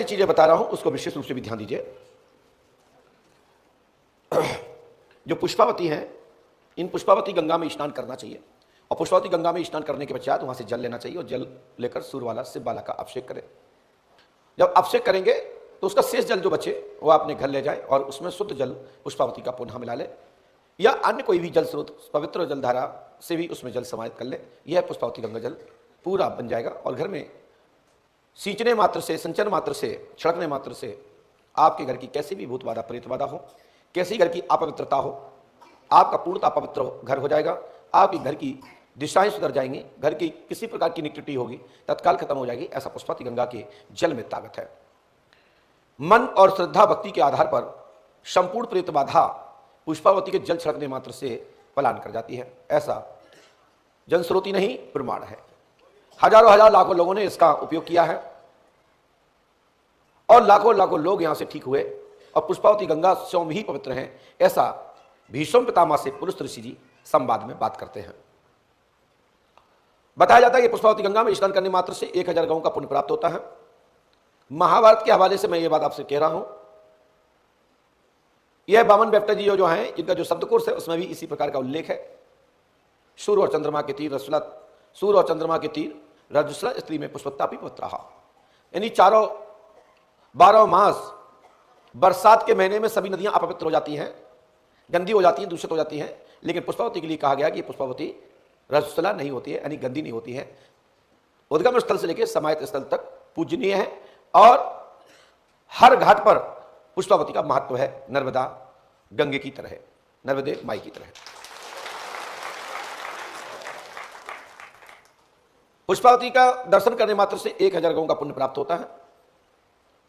चीजें बता रहा हूं उसको विशेष रूप से भी ध्यान दीजिए। जो पुष्पावती है, इन पुष्पावती गंगा में स्नान करना चाहिए और पुष्पावती गंगा में स्नान करने के पश्चात वहां से जल लेना चाहिए और जल लेकर सूर्यवाला शिववाला का अभिषेक करें। जब अभिषेक करेंगे तो उसका शेष जल जो बचे वो अपने घर ले जाए और उसमें शुद्ध जल पुष्पावती का पुनः मिला ले या अन्य कोई भी जल स्रोत पवित्र जलधारा से भी उसमें जल समाहित कर ले। यह पुष्पावती गंगा जल पूरा बन जाएगा और घर में सींचने मात्र से, संचन मात्र से, छिड़कने मात्र से आपके घर की कैसी भी भूत बाधा प्रेत बाधा हो, कैसी घर की अपवित्रता हो, आपका पूर्णतः पवित्र घर हो जाएगा। आपके घर की दिशाएं सुधर जाएंगी, घर की किसी प्रकार की निगेटिविटी होगी तत्काल खत्म हो जाएगी। ऐसा पुष्पावती गंगा के जल में ताकत है। मन और श्रद्धा भक्ति के आधार पर संपूर्ण प्रेत बाधा पुष्पावती के जल छिड़कने मात्र से पलायन कर जाती है। ऐसा जनश्रुति नहीं प्रमाण है। हजारों हजार लाखों लोगों ने इसका उपयोग किया है और लाखों लाखों लोग यहां से ठीक हुए और पुष्पावती गंगा स्वयं ही पवित्र है। ऐसा भीष्म पितामह से पुलस्त ऋषि जी संवाद में बात करते हैं। बताया जाता है कि पुष्पावती गंगा में स्नान करने मात्र से 1000 गौ का पुण्य प्राप्त होता है। महाभारत के हवाले से मैं ये बात आपसे कह रहा हूं। यह बामन बेप्टा जी जो है, इनका जो शब्दकोश है उसमें भी इसी प्रकार का उल्लेख है। सूर्य और चंद्रमा के तीर रसुला, सूर्य और चंद्रमा के तीर रजस्वला स्त्री में पुष्पत्ता भी पवित्र, यानी चारों 12 मास बरसात के महीने में सभी नदियां अपवित्र हो जाती हैं, गंदी हो जाती हैं, दूषित हो जाती हैं, लेकिन पुष्पावती के लिए कहा गया कि पुष्पावती रजस्वला नहीं होती है, यानी गंदी नहीं होती है। उद्गम स्थल से लेकर समाहित स्थल तक पूजनीय है और हर घाट पर पुष्पावती का महत्व है। नर्मदा गंगे की तरह, नर्मदे माई की तरह। पुष्पावती का दर्शन करने मात्र से 1000 गौ का पुण्य प्राप्त होता है।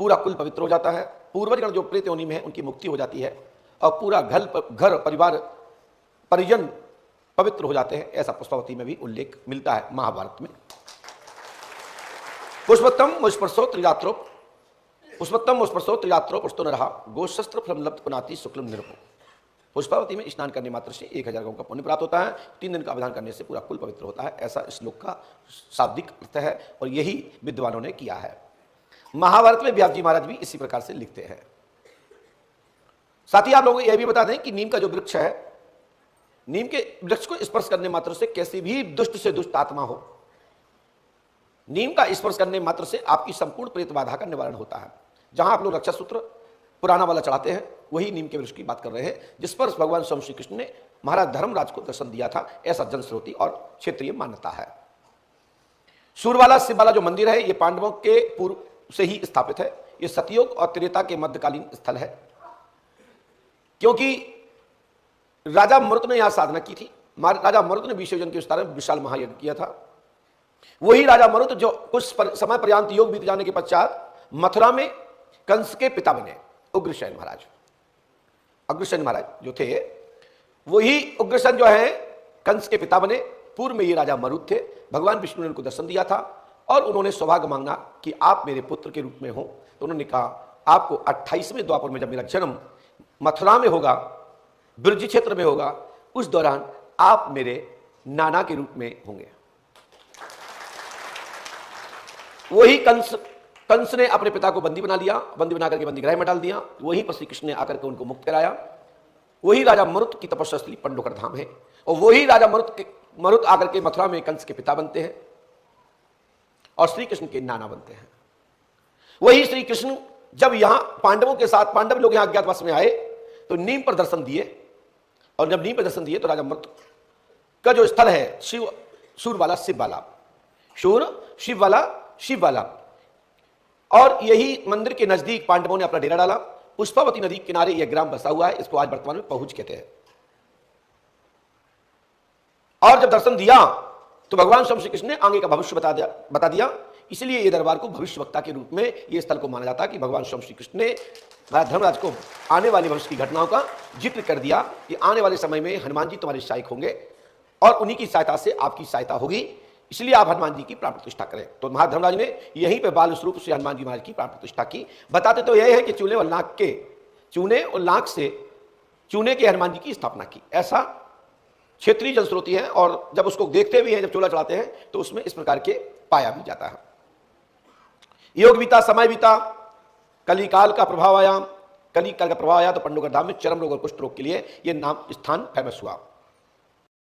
पूरा कुल पवित्र हो जाता है। पूर्वजगण जो प्रेत योनि में है उनकी मुक्ति हो जाती है और पूरा घर परिवार परिजन पवित्र हो जाते हैं। ऐसा पुष्पावती में भी उल्लेख मिलता है महाभारत में। पुष्पोत्तम मुस्पर्शो त्रिरात्रो, पुष्पोत्तम मुस्पर्शो त्रिरात्रो पुष्टो नरहा गोशस्त्र फलम लब्ध पुनाति शुक्लम निरपो। पुष्पावती में स्नान करने मात्र से 1000 गौ का पुण्य प्राप्त होता है। 3 दिन का अवधान करने से पूरा कुल पवित्र होता है। ऐसा इस श्लोक का शाब्दिक अर्थ है और यही विद्वानों ने किया है। महाभारत में व्यास जी महाराज भी इसी प्रकार से लिखते हैं। साथ ही आप लोगों को यह भी बता दें कि नीम का जो वृक्ष है, नीम के वृक्ष को स्पर्श करने मात्र से कैसी भी दुष्ट से दुष्ट आत्मा हो, नीम का स्पर्श करने मात्र से आपकी संपूर्ण प्रेत बाधा का निवारण होता है। जहां आप लोग रक्षा सूत्र पुराना वाला चढ़ाते हैं वही नीम के वृक्ष की बात कर रहे हैं, जिस पर भगवान स्वयं श्री कृष्ण ने महाराज धर्मराज को दर्शन दिया था। ऐसा जनश्रुति और क्षेत्रीय मान्यता है। सूर्यवाला शिववाला जो मंदिर है ये पांडवों के पूर्व से ही स्थापित है। ये सतयुग और त्रेता के मध्यकालीन स्थल है, क्योंकि राजा मरुत ने यहां साधना की थी। राजा मरुत ने विसर्जन के विस्तार में विशाल महायज्ञ किया था। वही राजा मरुत जो कुछ समय पर्यंत योग बीत जाने के पश्चात मथुरा में कंस के पिता बने। उग्रसेन महाराज, अग्रसेन महाराज जो थे वही उग्रसेन जो है कंस के पिता बने। पूर्व में ये राजा मरुत थे। भगवान विष्णु ने उनको दर्शन दिया था और उन्होंने सौभाग्य मांगा कि आप मेरे पुत्र के रूप में हो। तो उन्होंने कहा आपको 28वें द्वापर में जब मेरा जन्म मथुरा में होगा, ब्रज क्षेत्र में होगा, उस दौरान आप मेरे नाना के रूप में होंगे। वही कंस ने अपने पिता को बंदी बना लिया, बंदी बना करके बंदी गृह में डाल दिया। वहीं पर श्री कृष्ण ने आकर के उनको मुक्त कराया। वही राजा मरुत की तपस्या स्थली पंडोकर धाम है और वही राजा मरुत आकर के मथुरा में कंस के पिता बनते हैं और श्री कृष्ण के नाना बनते हैं। वही श्री कृष्ण जब यहां पांडवों के साथ, पांडव लोग यहां अज्ञातवास में आए तो नीम पर दर्शन दिए और जब नीम पर दर्शन दिए तो राजा मरुत का जो स्थल है सूर्यवाला शिववाला, सूर्य शिववाला, और यही मंदिर के नजदीक पांडवों ने अपना डेरा डाला। पुष्पावती नदी किनारे यह ग्राम बसा हुआ है। इसको आज वर्तमान में पहुंच कहते हैं। और जब दर्शन दिया तो भगवान श्री कृष्ण ने आगे का भविष्य बता दिया। इसलिए ये दरबार को भविष्यवक्ता के रूप में ये स्थल को माना जाता है कि भगवान श्री कृष्ण ने धर्मराज को आने वाले भविष्य की घटनाओं का जिक्र कर दिया कि आने वाले समय में हनुमान जी तुम्हारे सहायक होंगे और उन्हीं की सहायता से आपकी सहायता होगी, इसलिए आप हनुमान जी की प्राण प्रतिष्ठा करें। तो महाराज धर्मराज ने यहीं पे बाल स्वरूप से हनुमान जी महाराज की प्राण प्रतिष्ठा की। बताते तो यह है कि चूने और नाक से चूने के हनुमान जी की स्थापना की। ऐसा क्षेत्रीय जनश्रुति है और जब उसको देखते भी हैं, जब चूल्हा चढ़ाते हैं तो उसमें इस प्रकार के पाया भी जाता है। योग बीता, समय बीता, कलिकाल का प्रभाव आया, कलिकाल का प्रभाव आया तो पंडुगर धाम में चर्म रोग और कुष्ठ रोग के लिए यह नाम स्थान फेमस हुआ।